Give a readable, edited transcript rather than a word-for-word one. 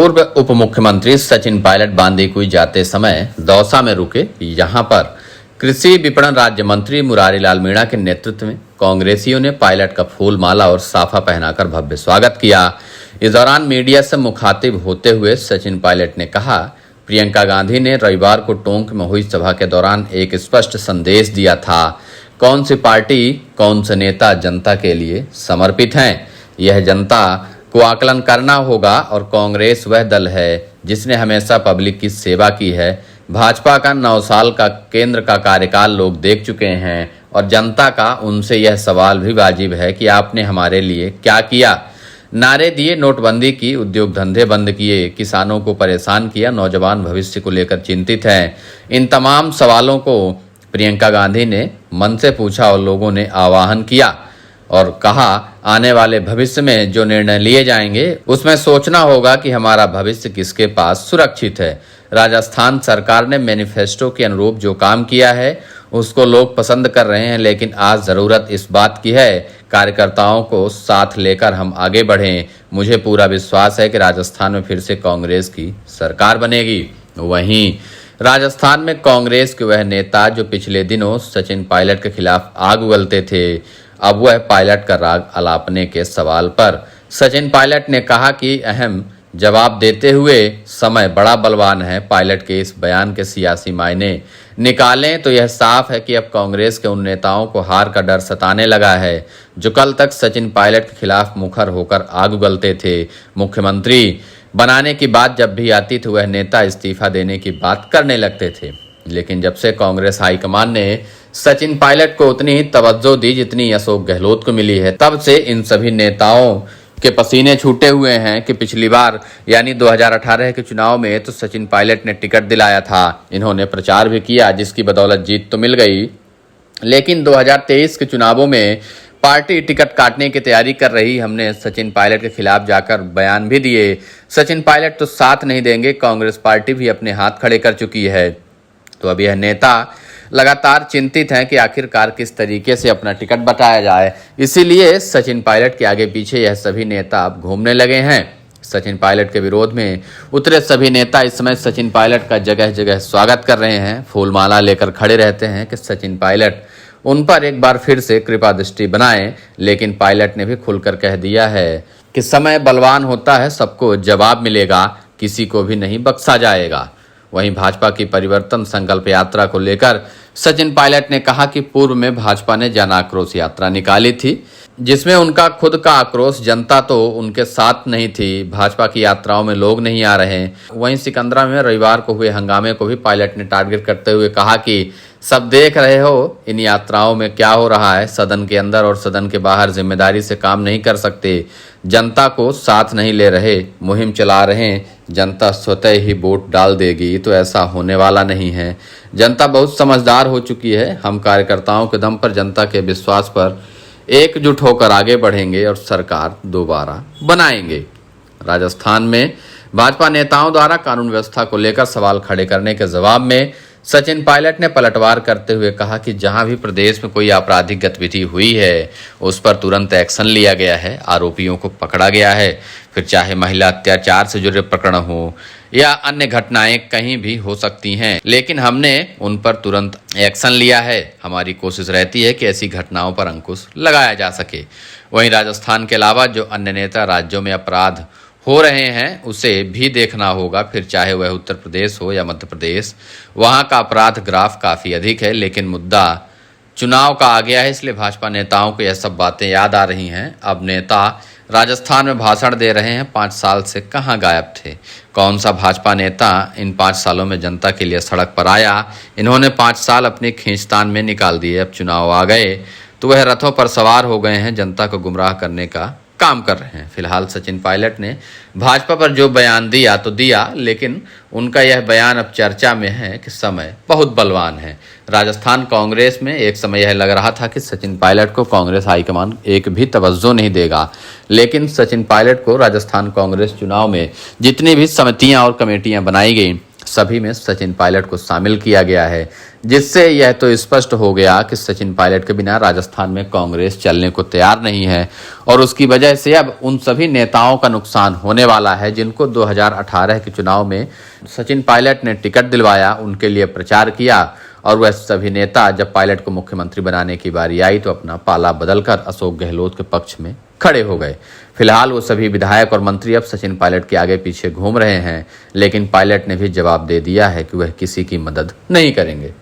पूर्व उप मुख्यमंत्री सचिन पायलट बांदीकुई जाते समय दौसा में रुके। यहां पर कृषि विपणन राज्य मंत्री मुरारीलाल मीणा के नेतृत्व में कांग्रेसियों ने पायलट का फूल माला और साफा पहनाकर भव्य स्वागत किया। इस दौरान मीडिया से मुखातिब होते हुए सचिन पायलट ने कहा, प्रियंका गांधी ने रविवार को टोंक में हुई सभा के दौरान एक स्पष्ट संदेश दिया था, कौन सी पार्टी, कौन से नेता जनता के लिए समर्पित हैं, यह जनता को आकलन करना होगा और कांग्रेस वह दल है जिसने हमेशा पब्लिक की सेवा की है। भाजपा का 9 साल का केंद्र का कार्यकाल लोग देख चुके हैं और जनता का उनसे यह सवाल भी वाजिब है कि आपने हमारे लिए क्या किया। नारे दिए, नोटबंदी की, उद्योग धंधे बंद किए, किसानों को परेशान किया, नौजवान भविष्य को लेकर चिंतित हैं। इन तमाम सवालों को प्रियंका गांधी ने मन से पूछा और लोगों ने आह्वान किया और कहा, आने वाले भविष्य में जो निर्णय लिए जाएंगे उसमें सोचना होगा कि हमारा भविष्य किसके पास सुरक्षित है। राजस्थान सरकार ने मैनिफेस्टो के अनुरूप जो काम किया है उसको लोग पसंद कर रहे हैं, लेकिन आज जरूरत इस बात की है कार्यकर्ताओं को साथ लेकर हम आगे बढ़ें। मुझे पूरा विश्वास है कि राजस्थान में फिर से कांग्रेस की सरकार बनेगी। वहीं राजस्थान में कांग्रेस के वह नेता जो पिछले दिनों सचिन पायलट के खिलाफ आग उगलते थे, अब वह पायलट का राग अलापने के सवाल पर सचिन पायलट ने कहा कि अहम जवाब देते हुए समय बड़ा बलवान है। पायलट के इस बयान के सियासी मायने निकालें तो यह साफ है कि अब कांग्रेस के उन नेताओं को हार का डर सताने लगा है जो कल तक सचिन पायलट के खिलाफ मुखर होकर आग उगलते थे। मुख्यमंत्री बनाने की बात जब भी आती तो वह नेता इस्तीफा देने की बात करने लगते थे, लेकिन जब से कांग्रेस हाईकमान ने सचिन पायलट को उतनी ही तवज्जो दी जितनी अशोक गहलोत को मिली है, तब से इन सभी नेताओं के पसीने छूटे हुए हैं कि पिछली बार यानी 2018 के चुनाव में तो सचिन पायलट ने टिकट दिलाया था, इन्होंने प्रचार भी किया जिसकी बदौलत जीत तो मिल गई, लेकिन 2023 के चुनावों में पार्टी टिकट काटने की तैयारी कर रही। हमने सचिन पायलट के खिलाफ जाकर बयान भी दिए। सचिन पायलट तो साथ नहीं देंगे, कांग्रेस पार्टी भी अपने हाथ खड़े कर चुकी है। तो अब यह नेता लगातार चिंतित हैं कि आखिरकार किस तरीके से अपना टिकट बटाया जाए। इसीलिए सचिन पायलट के आगे पीछे यह सभी नेता अब घूमने लगे हैं। सचिन पायलट के विरोध में उतरे सभी नेता इस समय सचिन पायलट का जगह जगह स्वागत कर रहे हैं, फूलमाला लेकर खड़े रहते हैं कि सचिन पायलट उन पर एक बार फिर से कृपा दृष्टि बनाएं। लेकिन पायलट ने भी खुलकर कह दिया है कि समय बलवान होता है, सबको जवाब मिलेगा, किसी को भी नहीं बख्शा जाएगा। वहीं भाजपा की परिवर्तन संकल्प यात्रा को लेकर सचिन पायलट ने कहा कि पूर्व में भाजपा ने जन आक्रोश यात्रा निकाली थी जिसमें उनका खुद का आक्रोश, जनता तो उनके साथ नहीं थी, भाजपा की यात्राओं में लोग नहीं आ रहे। वहीं सिकंदरा में रविवार को हुए हंगामे को भी पायलट ने टारगेट करते हुए कहा कि सब देख रहे हो इन यात्राओं में क्या हो रहा है, सदन के अंदर और सदन के बाहर जिम्मेदारी से काम नहीं कर सकते, जनता को साथ नहीं ले रहे, मुहिम चला रहे, जनता स्वतः ही वोट डाल देगी, तो ऐसा होने वाला नहीं है। जनता बहुत समझदार हो चुकी है, हम कार्यकर्ताओं के दम पर जनता के विश्वास पर एकजुट होकर आगे बढ़ेंगे और सरकार दोबारा बनाएंगे। राजस्थान में भाजपा नेताओं द्वारा कानून व्यवस्था को लेकर सवाल खड़े करने के जवाब में सचिन पायलट ने पलटवार करते हुए कहा कि जहां भी प्रदेश में कोई आपराधिक गतिविधि हुई है उस पर तुरंत एक्शन लिया गया है, आरोपियों को पकड़ा गया है, फिर चाहे महिला अत्याचार से जुड़े प्रकरण हो या अन्य घटनाएं कहीं भी हो सकती हैं, लेकिन हमने उन पर तुरंत एक्शन लिया है। हमारी कोशिश रहती है कि ऐसी घटनाओं पर अंकुश लगाया जा सके। वहीं राजस्थान के अलावा जो अन्य नेता राज्यों में अपराध हो रहे हैं उसे भी देखना होगा, फिर चाहे वह उत्तर प्रदेश हो या मध्य प्रदेश, वहां का अपराध ग्राफ काफी अधिक है, लेकिन मुद्दा चुनाव का आ गया है, इसलिए भाजपा नेताओं को यह सब बातें याद आ रही हैं। अब नेता राजस्थान में भाषण दे रहे हैं, 5 साल से कहां गायब थे, कौन सा भाजपा नेता इन 5 सालों में जनता के लिए सड़क पर आया। इन्होंने 5 साल अपने खींचतान में निकाल दिए, अब चुनाव आ गए तो वह रथों पर सवार हो गए हैं, जनता को गुमराह करने का काम कर रहे हैं। फिलहाल सचिन पायलट ने भाजपा पर जो बयान दिया तो दिया, लेकिन उनका यह बयान अब चर्चा में है कि समय बहुत बलवान है। राजस्थान कांग्रेस में एक समय यह लग रहा था कि सचिन पायलट को कांग्रेस हाईकमान एक भी तवज्जो नहीं देगा, लेकिन सचिन पायलट को राजस्थान कांग्रेस चुनाव में जितनी भी समितियां और कमेटियां बनाई गई सभी में सचिन पायलट को शामिल किया गया है, जिससे यह तो स्पष्ट हो गया कि सचिन पायलट के बिना राजस्थान में कांग्रेस चलने को तैयार नहीं है और उसकी वजह से अब उन सभी नेताओं का नुकसान होने वाला है जिनको 2018 के चुनाव में सचिन पायलट ने टिकट दिलवाया, उनके लिए प्रचार किया और वह सभी नेता जब पायलट को मुख्यमंत्री बनाने की बारी आई तो अपना पाला बदलकर अशोक गहलोत के पक्ष में खड़े हो गए। फिलहाल वो सभी विधायक और मंत्री अब सचिन पायलट के आगे पीछे घूम रहे हैं, लेकिन पायलट ने भी जवाब दे दिया है कि वह किसी की मदद नहीं करेंगे।